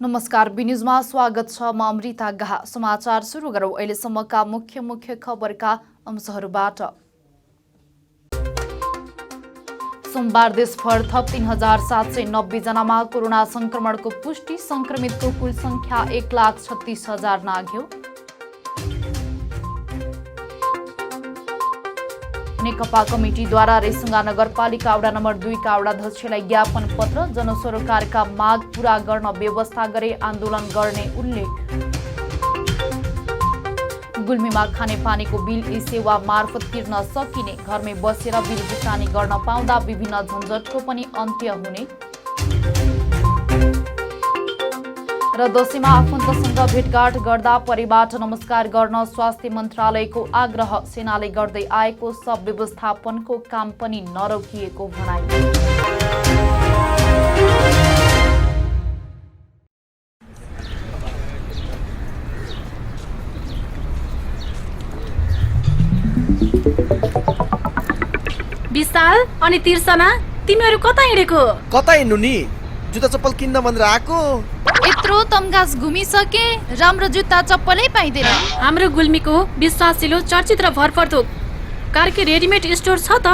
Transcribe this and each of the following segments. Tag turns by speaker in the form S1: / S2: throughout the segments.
S1: नमस्कार, बिन्युजमा स्वागत छ। म अमृता गाह। समाचार सुरु गरौँ अहिलेसम्मका मुख्य खबरका अंशहरूबाट। सोमबार देशभर थप 3790 जनामा कोरोना संक्रमणको पुष्टि। संक्रमितको कुल संख्या 1,36,000 नाघ्यो। नेकपा कमिटीद्वारा रेसुङ्गा नगरपालिका वडा नम्बर 2 का वडाध्यक्षलाई ज्ञापन पत्र। जनसरोकारका माग पूरा गर्न व्यवस्था गरे आन्दोलन गर्ने उल्लेख। गुल्मीमा खानेपानीको बिल ई सेवा मार्फत तिर्न सकिने। घरमै बसेर बिल भुक्तानी गर्न पाउँदा विभिन्न झन्झटको पनि अन्त्य हुने। र दशैंमा आफन्तसँग भेटघाट गर्दा परिबाट नमस्कार गर्न स्वास्थ्य मन्त्रालयको आग्रह। सेनाले गर्दै आएको सब व्यवस्थापनको काम पनि नरोकिएको भनाई।
S2: विशाल अनि तिर्सना, तिमीहरू कता हिँडेको?
S3: कता हिँड्नु नि? जुत्ता चप्पल किन्न भनेर आएको।
S1: यत्रो तमघास घुमिसके, राम्रो जुत्ता चप्पलै पाइँदैन।
S2: हाम्रो गुल्मीको विश्वासिलो चर्चित र भरपर्दो कार्की रेडिमेड स्टोर छ त।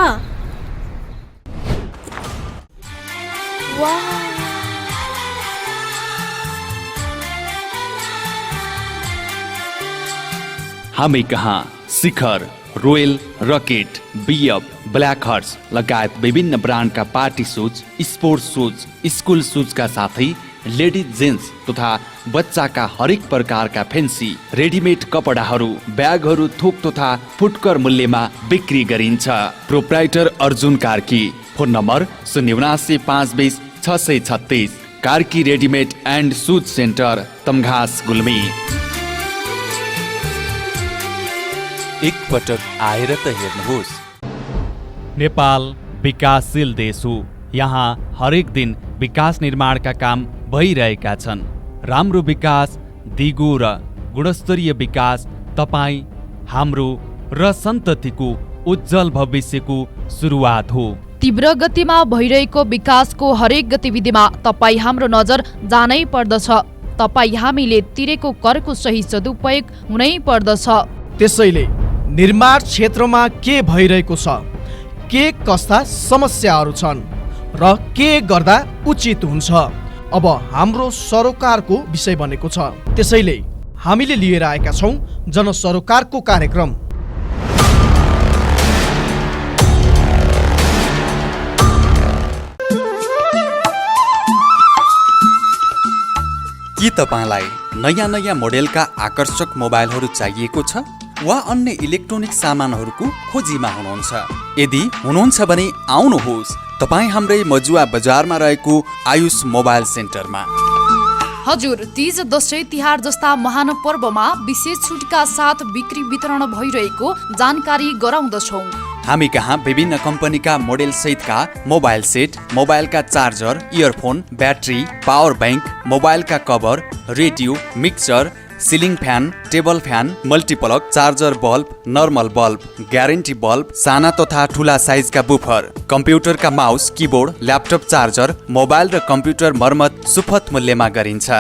S4: हामी कहाँ Shikhar, royal, rocket, BF, black horse लगायत विभिन्न ब्रान्डका party shoes, sports shoes, school सुजका साथै लेडिज जेन्ट्स तथा बच्चाका हरेक प्रकारका फेन्सी रेडिमेड कपडाहरू, ब्यागहरू थोक तथा फुटकर मूल्यमा बिक्री गरिन्छ। Proprietor Arjun Karki. Phone number 079520636। Karki readymade and shoes centre, Tamghas, Gulmi.
S5: एकपटक आएर त हेर्नुहोस्।
S4: नेपाल विकासशील देश हो। यहाँ हरेक दिन विकास निर्माणका काम भइरहेका छन्। राम्रो विकास, दिगो र गुणस्तरीय विकास तपाईँ, हाम्रो र सन्ततिको उज्जवल भविष्यको सुरुवात हो।
S1: तीव्र गतिमा भइरहेको विकासको हरेक गतिविधिमा तपाईँ हाम्रो नजर जानै पर्दछ। तपाईँ हामीले तिरेको करको सही सदुपयोग हुनै पर्दछ।
S3: त्यसैले निर्माण क्षेत्रमा के भइरहेको छ, के कस्ता समस्याहरू छन् र के गर्दा उचित हुन्छ, अब हाम्रो सरोकारको विषय बनेको छ। त्यसैले हामीले लिएर आएका छौँ जनसरोकारको कार्यक्रम।
S5: के तपाईँलाई नयाँ नयाँ मोडेलका आकर्षक मोबाइलहरू चाहिएको छ वा अन्य इलेक्ट्रोनिक सामानहरूको खोजीमा हुनुहुन्छ? यदि हुनुहुन्छ भने आउनुहोस् तपाईँ हाम्रै मजुवा बजारमा रहेको आयुष मोबाइल सेन्टरमा।
S1: हजुर, तीज, दशैं, तिहार जस्ता महान पर्वमा विशेष छुटका साथ बिक्री वितरण भइरहेको जानकारी गराउँदछौँ।
S5: हामी कहाँ विभिन्न कम्पनीका मोडेल सहितका मोबाइल सेट, मोबाइलका charger, earphone, battery, power bank, मोबाइलका cover, radio, mixer, ceiling fan, table fan, multiplug, charger bulb, normal bulb, guarantee bulb, साना तथा ठुला साइजका बुफर, कम्प्युटरका mouse, keyboard, laptop charger, mobile र कम्प्युटर मर्मत सुपथ मूल्यमा गरिन्छ।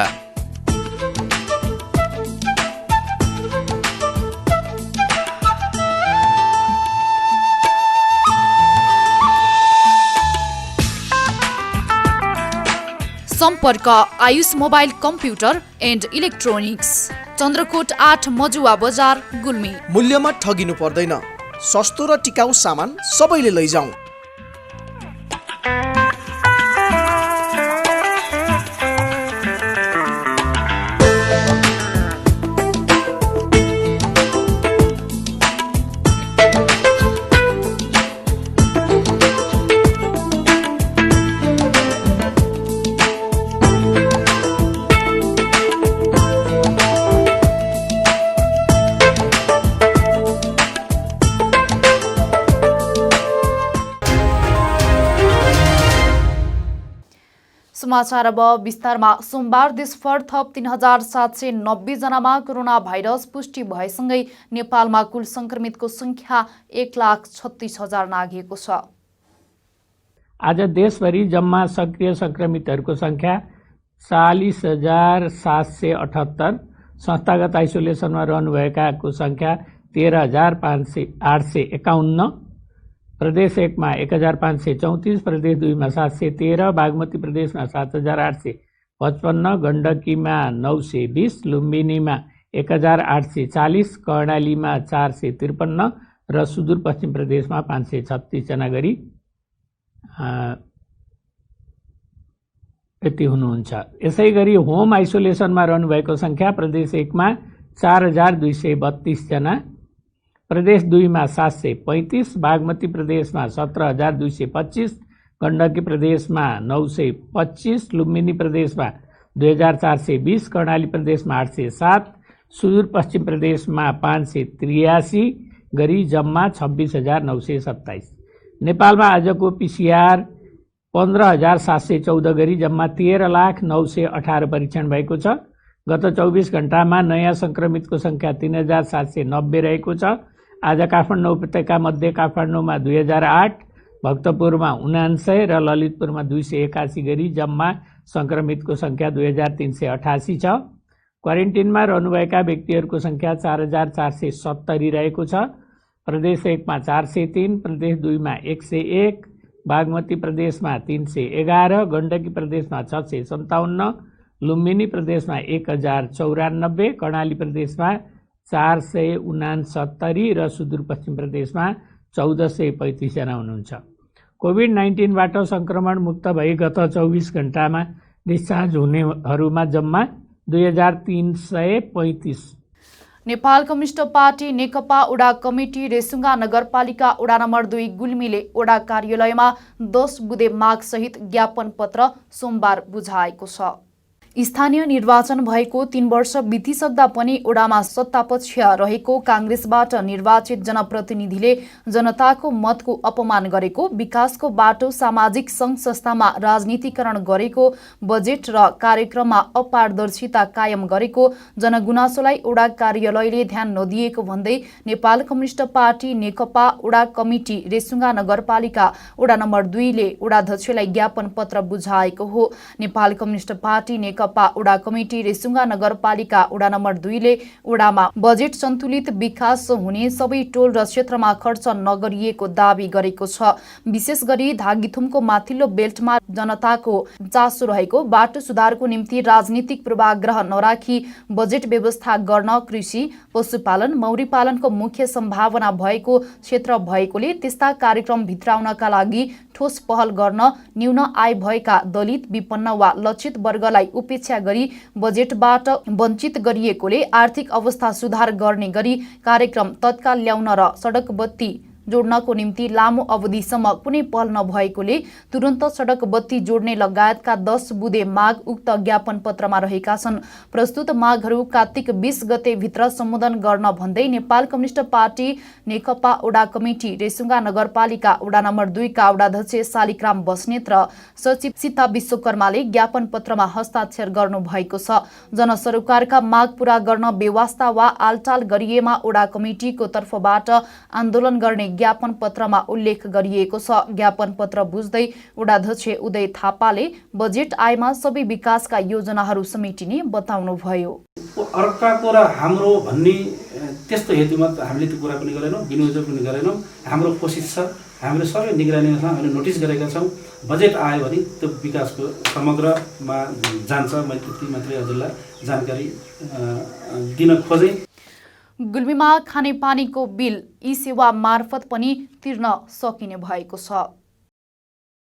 S1: सम्पर्क Ayush mobile computer and electronics, Chandrakot 8, Majuwa बजार, गुल्मी।
S3: मूल्यमा ठगिनु पर्दैन, सस्तो र टिकाउ सामान सबैले लैजाउँ।
S1: समाचार अब विस्तारमा। सोमबार देशभर थप 3790 जनामा कोरोना भाइरस पुष्टि भएसँगै नेपालमा कुल संक्रमितको संख्या 1,36,000 नाघिएको छ।
S6: आज देशभरि जम्मा सक्रिय संक्रमितहरूको संख्या 40,778। संस्थागत आइसोलेसनमा रहनुभएकाको सङ्ख्या 13,851। प्रदेश 1 मा 1,534, प्रदेश 2 मा 713, बागमती प्रदेशमा 7,855, गण्डकीमा 920, लुम्बिनीमा 1,840, कर्णालीमा 453 र सुदूरपश्चिम प्रदेशमा 536 जना गरी यति हुनुहुन्छ। यसै गरी होम आइसोलेसनमा रहनुभएको सङ्ख्या प्रदेश 1 मा 4,232 जना, प्रदेश 2 मा 735, बागमती प्रदेशमा 17,225, गण्डकी प्रदेशमा 925, लुम्बिनी प्रदेशमा 2,420, कर्णाली प्रदेशमा 807, सुदूरपश्चिम प्रदेशमा 583 गरी जम्मा 26,927। नेपालमा आजको PCR 15,714 गरी जम्मा 13,09,18 परीक्षण भएको छ। गत 24 घण्टामा नयाँ सङ्क्रमितको सङ्ख्या 3,790 रहेको छ। आज काठमाडौँ उपत्यकामध्ये काठमाडौँमा 2,008, भक्तपुरमा 49 र ललितपुरमा 281 गरी जम्मा सङ्क्रमितको सङ्ख्या 2,388 छ। क्वारेन्टिनमा रहनुभएका व्यक्तिहरूको सङ्ख्या 4,470 रहेको छ। प्रदेश 1 मा 403, प्रदेश 2 मा 101, बागमती प्रदेशमा 311, गण्डकी प्रदेशमा 657, लुम्बिनी प्रदेशमा 1,094, कर्णाली प्रदेशमा 469 र सुदूरपश्चिम प्रदेशमा 1,435 जना हुनुहुन्छ। कोभिड-19बाट सङ्क्रमण मुक्त भई गत 24 घण्टामा डिस्चार्ज हुनेहरूमा जम्मा 2,335।
S1: नेपाल कम्युनिस्ट पार्टी नेकपा वडा कमिटी रेसुङ्गा नगरपालिका वडा नम्बर 2 गुल्मीले वडा कार्यालयमा 10 बुँदे मागसहित ज्ञापन पत्र सोमबार बुझाएको छ। स्थानीय निर्वाचन भएको 3 वर्ष बितिसक्दा पनि ओडामा सत्तापक्ष रहेको काङ्ग्रेसबाट निर्वाचित जनप्रतिनिधिले जनताको मतको अपमान गरेको, विकासको बाटो सामाजिक सङ्घ संस्थामा राजनीतिकरण गरेको, बजेट र कार्यक्रममा अपारदर्शिता कायम गरेको, जनगुनासोलाई ओडा कार्यालयले ध्यान नदिएको भन्दै नेपाल कम्युनिस्ट पार्टी नेकपा ओडा कमिटी रेसुङ्गा नगरपालिका ओडा नम्बर 2 ले ओडाध्यक्षलाई ज्ञापन पत्र बुझाएको हो। नेपाल कम्युनिस्ट पार्टी नेकपा ओडा कमिटी रेसुङ्गा नगरपालिका ओडा नम्बर 2 ले ओडामा बजेट सन्तुलित विकास हुने, सबै टोल र क्षेत्रमा खर्च नगरिएको दावी गरेको छ। विशेष गरी धागीथुमको माथिल्लो बेल्टमा जनताको चासो रहेको, बाटो सुधारको निम्ति राजनीतिक पूर्वाग्रह नराखी बजेट व्यवस्था गर्न कृषि, पशुपालन, मौरी पालनको मुख्य सम्भावना भएको क्षेत्र भएकोले त्यस्ता कार्यक्रम भित्राउनका लागि ठोस पहल गर्न न्यून आय भएका दलित, विपन्न वा लक्षित वर्गलाई उपेक्षा गरी बजेटबाट वञ्चित गरिएकोले आर्थिक अवस्था सुधार गर्ने गरी कार्यक्रम तत्काल ल्याउन र सडक बत्ती जोड्नको निम्ति लामो अवधिसम्म कुनै पहल नभएकोले तुरन्त सडक बत्ती जोड्ने लगायतका 10 बुँदे माग उक्त ज्ञापन पत्रमा रहेका छन्। प्रस्तुत मागहरू कार्तिक 20 गते भित्र सम्बोधन गर्न भन्दै नेपाल कम्युनिस्ट पार्टी नेकपा ओडा कमिटी रेसुङ्गा नगरपालिका ओडा नम्बर 2 का ओडाध्यक्ष शालिग्राम बस्नेत र सचिव सीता विश्वकर्माले ज्ञापन पत्रमा हस्ताक्षर गर्नु भएको छ। जनसरोकारका माग पूरा गर्न बेवास्ता वा आलटाल गरिएमा ओडा कमिटीको तर्फबाट आन्दोलन गर्ने ज्ञापन पत्रमा उल्लेख गरिएको छ। ज्ञापन पत्र बुझ्दै ओडाध्यक्ष उदय थापाले बजेट आयमा सबै विकासका योजनाहरू समेटिने बताउनुभयो।
S7: अर्का कुरा हाम्रो भन्ने त्यस्तो हेतुमा हामीले त्यो कुरा पनि गरेनौँ, विनियोजन पनि गरेनौँ। हाम्रो कोसिस छ, हामीले सबै निगरानीमा छौँ, हामीले नोटिस गरेका छौँ। बजेट आयो भने त्यो विकासको समग्रमा जान्छ। मैले त्यति मात्रै हजुरलाई जानकारी दिन खोजेँ।
S1: गुल्मीमा खानेपानीको बिल ई-सेवा मार्फत पनि तिर्न सकिने भएको छ।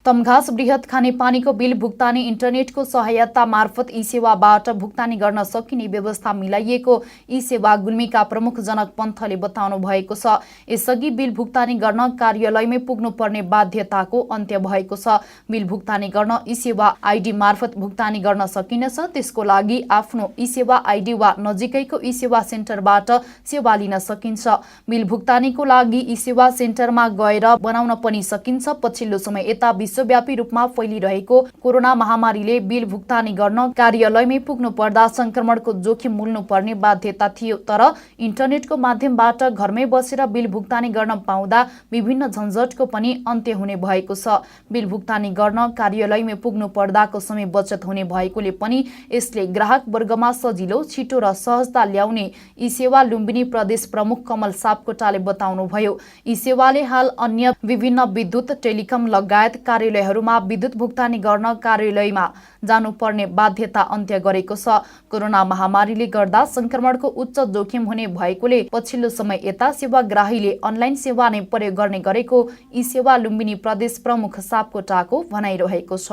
S1: तमघास बृहत खानेपानीको बिल भुक्तानी इन्टरनेटको सहायता मार्फत ई-सेवाबाट भुक्तानी गर्न सकिने व्यवस्था मिलाइएको ई-सेवा गुल्मीका प्रमुख जनक पन्थले बताउनु भएको छ। यसअघि बिल भुक्तानी गर्न कार्यालयमै पुग्नुपर्ने बाध्यताको अन्त्य भएको छ। बिल भुक्तानी गर्न ई-सेवा आइडी मार्फत भुक्तानी गर्न सकिनेछ। त्यसको लागि आफ्नो ई-सेवा आइडी वा नजिकैको ई-सेवा सेन्टरबाट सेवा लिन सकिन्छ। बिल भुक्तानीको लागि ई-सेवा सेन्टरमा गएर बनाउन पनि सकिन्छ। पछिल्लो समय यता विश्वव्यापी रूपमा फैलिरहेको कोरोना महामारीले बिल भुक्तानी गर्न कार्यालयमै पुग्नु पर्दा संक्रमणको जोखिम मुल्नुपर्ने बाध्यता थियो। तर इन्टरनेटको माध्यमबाट घरमै बसेर बिल भुक्तानी गर्न पाउँदा विभिन्न झन्झटको पनि अन्त्य हुने भएको छ। बिल भुक्तानी गर्न कार्यालयमै पुग्नु पर्दाको समय बचत हुने भएकोले पनि यसले ग्राहक वर्गमा सजिलो, छिटो र सहजता ल्याउने ई सेवा लुम्बिनी प्रदेश प्रमुख कमल सापकोटाले बताउनुभयो। ई सेवाले हाल अन्य विभिन्न विद्युत, टेलिकम लगायत कार्यालयहरूमा विद्युत भुक्तानी गर्न कार्यालयमा जानुपर्ने बाध्यता अन्त्य गरेको छ। कोरोना महामारीले गर्दा संक्रमणको उच्च जोखिम हुने भएकोले पछिल्लो समय यता सेवाग्राहीले अनलाइन सेवा नै प्रयोग गर्ने गरेको ई सेवा लुम्बिनी प्रदेश प्रमुख सापकोटाको भनाइरहेको छ।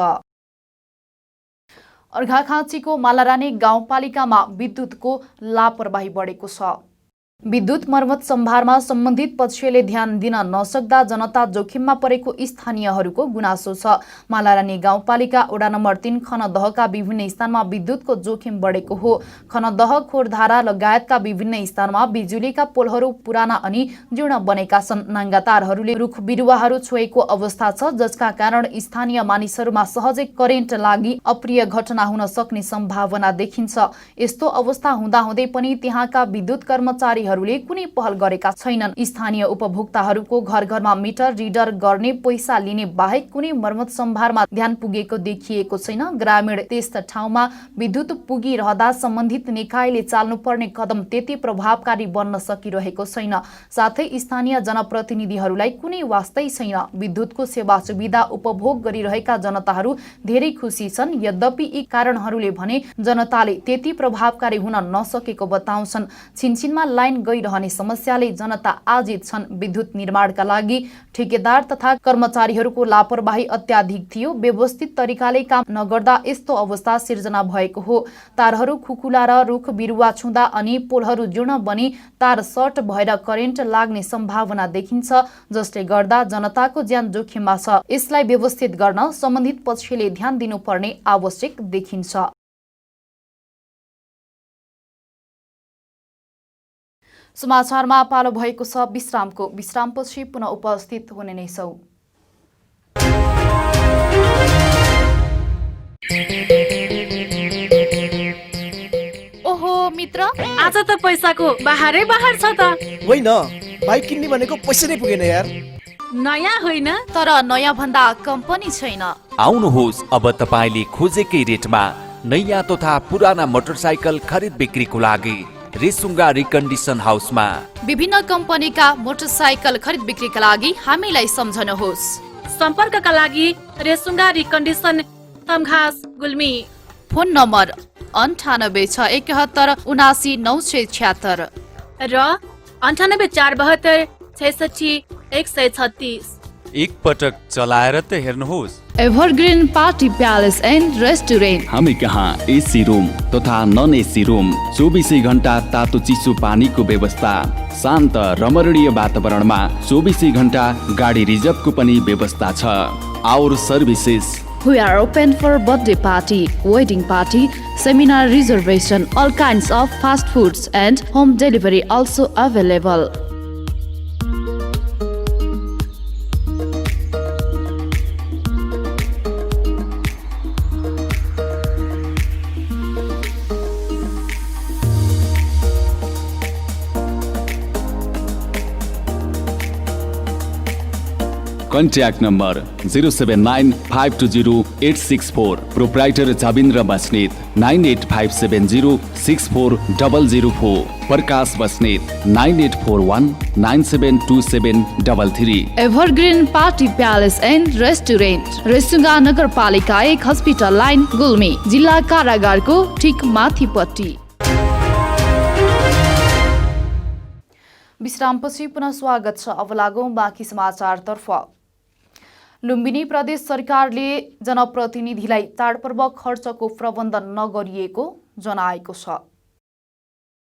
S1: अर्घाखाँचीको मालारानी गाउँपालिकामा विद्युतको लापरवाही बढेको छ। विद्युत मर्मत सम्भारमा सम्बन्धित पक्षले ध्यान दिन नसक्दा जनता जोखिममा परेको स्थानीयहरूको गुनासो छ। मालारानी गाउँपालिका वडा नम्बर 3 खनदहका विभिन्न स्थानमा विद्युतको जोखिम बढेको हो। खनदह, खोरधारा लगायतका विभिन्न स्थानमा बिजुलीका पोलहरू पुराना अनि जीर्ण बनेका छन्। नाङ्गा तारहरूले रुख बिरुवाहरू छोएको अवस्था छ, जसका कारण स्थानीय मानिसहरूमा सहजै करेन्ट लागि अप्रिय घटना हुन सक्ने सम्भावना देखिन्छ। यस्तो अवस्था हुँदाहुँदै पनि त्यहाँका विद्युत कर्मचारी कुनै पहल गरेका छैनन्। स्थानीय उपभोक्ताहरूको घर घरमा मिटर रिडर गर्ने पैसा लिने बाहेक कुनै मर्मत सम्भारमा ध्यान पुगेको देखिएको छैन। ग्रामीण त्यस ठाउँमा विद्युत पुगिरहँदा सम्बन्धित निकायले चाल्नुपर्ने कदम त्यति प्रभावकारी बन्न सकिरहेको छैन। साथै स्थानीय जनप्रतिनिधिहरूलाई कुनै वास्तै छैन। विद्युतको सेवा सुविधा उपभोग गरिरहेका जनताहरू धेरै खुसी छन्। यद्यपि यी कारणहरूले भने जनताले त्यति प्रभावकारी हुन नसकेको बताउँछन्। छिनछिनमा लाइन गइरहने समस्याले जनता आजित छन्। विद्युत निर्माणका लागि ठेकेदार तथा कर्मचारीहरूको लापरवाही अत्याधिक थियो। व्यवस्थित तरिकाले काम नगर्दा यस्तो अवस्था सिर्जना भएको हो। तारहरू खुकुला र रुख बिरुवा छुँदा अनि पोलहरू जीर्ण बनी तार सर्ट भएर करेन्ट लाग्ने सम्भावना देखिन्छ, जसले गर्दा जनताको ज्यान जोखिममा छ। यसलाई व्यवस्थित गर्न सम्बन्धित पक्षले ध्यान दिनुपर्ने आवश्यक देखिन्छ। समाचारमा पालो भएको छ विश्रामको। विश्रामपछि पुनः उपस्थित हुने नै छौं। ओहो मित्र,
S2: आज त पैसाको बाहरै बाहर छ त।
S3: होइन, बाइक किन्ने भनेको पैसा नै पुगेन यार।
S2: नयाँ होइन,
S1: तर नयाँ भन्दा कम पनि छैन।
S8: आउनुहोस्, अब तपाईले खोजेकै रेटमा नयाँ तथा पुराना मोटरसाइकल खरिद बिक्रीको लागि रेसुङ्गा रिकन्डिसन हाउसमा।
S1: विभिन्न कम्पनीका मोटरसाइकल खरिद बिक्रीका लागि हामीलाई सम्झनुहोस्।
S2: सम्पर्कका लागि Resunga recondition, Tamghas, Gulmi.
S1: Phone number 9861717976
S2: र 9842766136।
S5: एक पटक चलाएर त हेर्नुहोस्।
S1: Evergreen party palace and restaurant.
S4: हामी कहाँ एसी रुम तथा नन एसी रुम, 24 घण्टा तातो चिसो पानीको व्यवस्था, शान्त रमणीय वातावरणमा 24 घण्टा गाडी रिजर्भको पनि व्यवस्था छ। Our services.
S1: We are open for birthday party, wedding party, seminar reservation, all kinds of fast foods and home delivery also available.
S4: Contact number 0795208664। Proprietor Jabindra Basnet 9857064004। Prakash Basnet 9841972733।
S1: Evergreen party palace and restaurant, Resunga नगरपालिका 1 हस्पिटल लाइन, गुल्मी, जिल्ला कारागारको ठिक माथिपट्टि। विश्रामपछि पुनः स्वागत छ। अब लागौं बाँकी समाचारतर्फ। लुम्बिनी प्रदेश सरकारले जनप्रतिनिधिलाई चाडपर्व खर्चको प्रबन्ध नगरिएको जनाएको छ।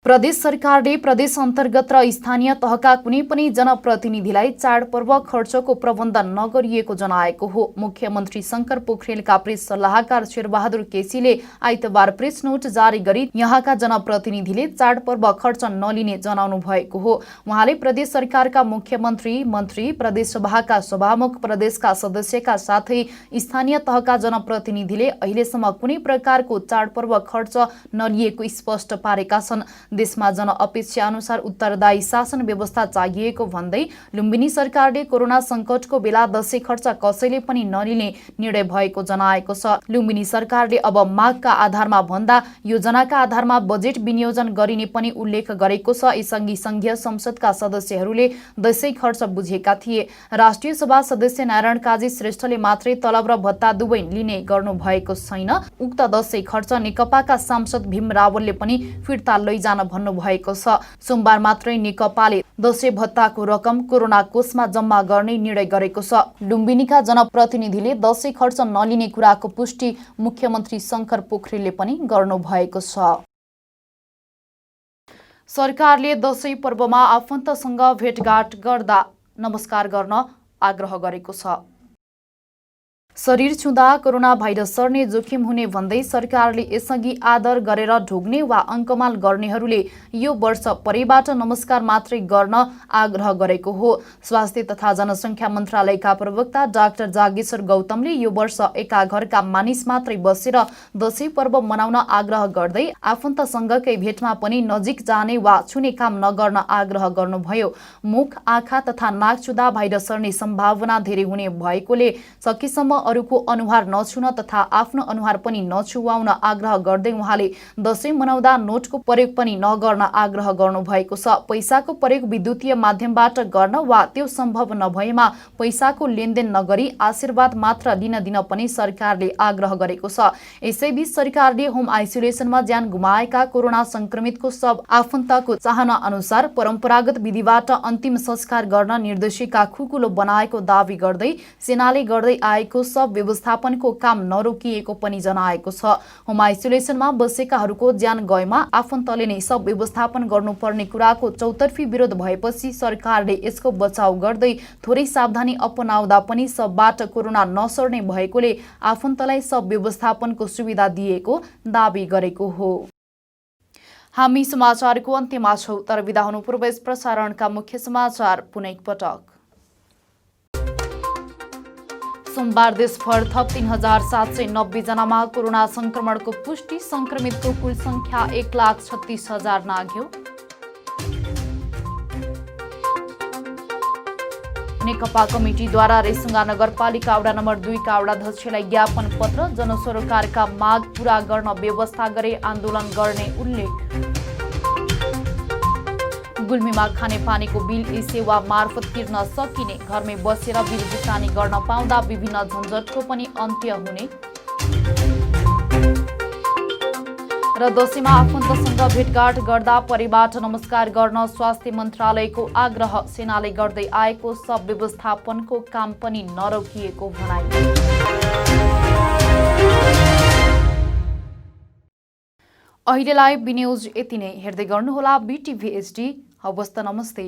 S1: प्रदेश सरकारले प्रदेश अन्तर्गत र स्थानीय तहका कुनै पनि जनप्रतिनिधिलाई चाडपर्व खर्चको प्रबन्ध नगरिएको जनाएको हो। मुख्यमन्त्री शंकर पोखरेलका प्रेस सल्लाहकार शेरबहादुर केसीले आइतबार प्रेस नोट जारी गरी यहाँका जनप्रतिनिधिले चाडपर्व खर्च नलिने जनाउनु भएको हो। उहाँले प्रदेश सरकारका मुख्यमन्त्री, मन्त्री, प्रदेश सभाका सभामुख, प्रदेशका सदस्यका साथै स्थानीय तहका जनप्रतिनिधिले अहिलेसम्म कुनै प्रकारको चाडपर्व खर्च नलिएको स्पष्ट पारेका छन्। देशमा जनअपेक्षा अनुसार उत्तरदायी शासन व्यवस्था चाहिएको भन्दै लुम्बिनी सरकारले कोरोना संकटको बेला दशैं खर्च कसैले पनि नलिने निर्णय भएको जनाएको छ। लुम्बिनी सरकारले अब मागका आधारमा भन्दा योजनाका आधारमा बजेट विनियोजन गरिने पनि उल्लेख गरेको छ। यसअघि संघीय संसदका सदस्यहरूले दशैं खर्च बुझेका थिए। राष्ट्रिय सभा सदस्य नारायण काजी श्रेष्ठले मात्रै तलब र भत्ता दुवै लिने गर्नु भएको छैन। उक्त दशैं खर्च नेकपाका सांसद भीम रावलले पनि फिर्ता लैजान भन्नुभएको छ। सोमबार मात्रै नेकपाले दशैं भत्ताको रकम कोरोना कोषमा जम्मा गर्ने निर्णय गरेको छ। लुम्बिनीका जनप्रतिनिधिले दशैं खर्च नलिने कुराको पुष्टि मुख्यमन्त्री शंकर पोखरेलले पनि गर्नुभएको छ। सरकारले दशैं पर्वमा आफन्तसँग भेटघाट गर्दा नमस्कार गर्न आग्रह गरेको छ। शरीर छुँदा कोरोना भाइरस सर्ने जोखिम हुने भन्दै सरकारले यसअघि आदर गरेर ढोग्ने वा अङ्कमाल गर्नेहरूले यो वर्ष परैबाट नमस्कार मात्रै गर्न आग्रह गरेको हो। स्वास्थ्य तथा जनसङ्ख्या मन्त्रालयका प्रवक्ता डाक्टर जागेश्वर गौतमले यो वर्ष एका घरका मानिस मात्रै बसेर दशैं पर्व मनाउन आग्रह गर्दै आफन्तसँगकै भेटमा पनि नजिक जाने वा छुने काम नगर्न आग्रह गर्नुभयो। मुख, आँखा तथा नाक छुँदा भाइरस सर्ने सम्भावना धेरै हुने भएकोले सकेसम्म अरूको अनुहार नछुन तथा आफ्नो अनुहार पनि नछुवाउन आग्रह गर्दै उहाँले दशैं मनाउँदा नोटको प्रयोग पनि नगर्न आग्रह गर्नुभएको छ। पैसाको प्रयोग विद्युतीय माध्यमबाट गर्न वा त्यो सम्भव नभएमा पैसाको लेनदेन नगरी आशीर्वाद मात्र दिन पनि सरकारले आग्रह गरेको छ। यसैबीच सरकारले होम आइसोलेसनमा ज्यान गुमाएका कोरोना संक्रमितको सब आफन्तको चाहना अनुसार परम्परागत विधिबाट अन्तिम संस्कार गर्न निर्देशिका खुकुलो बनाएको दावी गर्दै सेनाले गर्दै आएको सब व्यवस्थापनको काम नरोकिएको पनि जनाएको छ। होम आइसोलेसनमा बसेकाहरूको ज्यान गएमा आफन्तले नै सब व्यवस्थापन गर्नुपर्ने कुराको चौतर्फी विरोध भएपछि सरकारले यसको बचाउ गर्दै थोरै सावधानी अपनाउँदा पनि सबबाट कोरोना नसर्ने भएकोले आफन्तलाई सब व्यवस्थापनको सुविधा दिएको दावी गरेको हो। हामी समाचारको अन्त्यमा छौं, तर बिदा हुनु पूर्व यस प्रसारणका मुख्य समाचार पुनः एकपटक। सोमबार देशभर थप 3790 जनामा कोरोना संक्रमणको पुष्टि, संक्रमितको कुल संख्या 1,36,000 नाग्यो। नेकपा कमिटीद्वारा रेसुङ्गा नगरपालिका वडा नम्बर 2 का वडाध्यक्षलाई ज्ञापन पत्र, जनसरोकारका माग पूरा गर्न व्यवस्था गरे आन्दोलन गर्ने उल्लेख। गुल्मीमा खानेपानीको बिल ई सेवा मार्फत तिर्न सकिने, घरमै बसेर बिल भुक्तानी गर्न पाउँदा विभिन्न झन्झटको पनि अन्त्य हुने र दशैंमा आफन्तसँग भेटघाट गर्दा परिबाट नमस्कार गर्न स्वास्थ्य मन्त्रालयको आग्रह, सेनाले गर्दै आएको सब व्यवस्थापनको काम पनि नरोकिएको भनाइ। अहिलेलाई बी न्यूज यति नै। हेर्दै गर्नुहोला BTV HD। हवस् त, नमस्ते।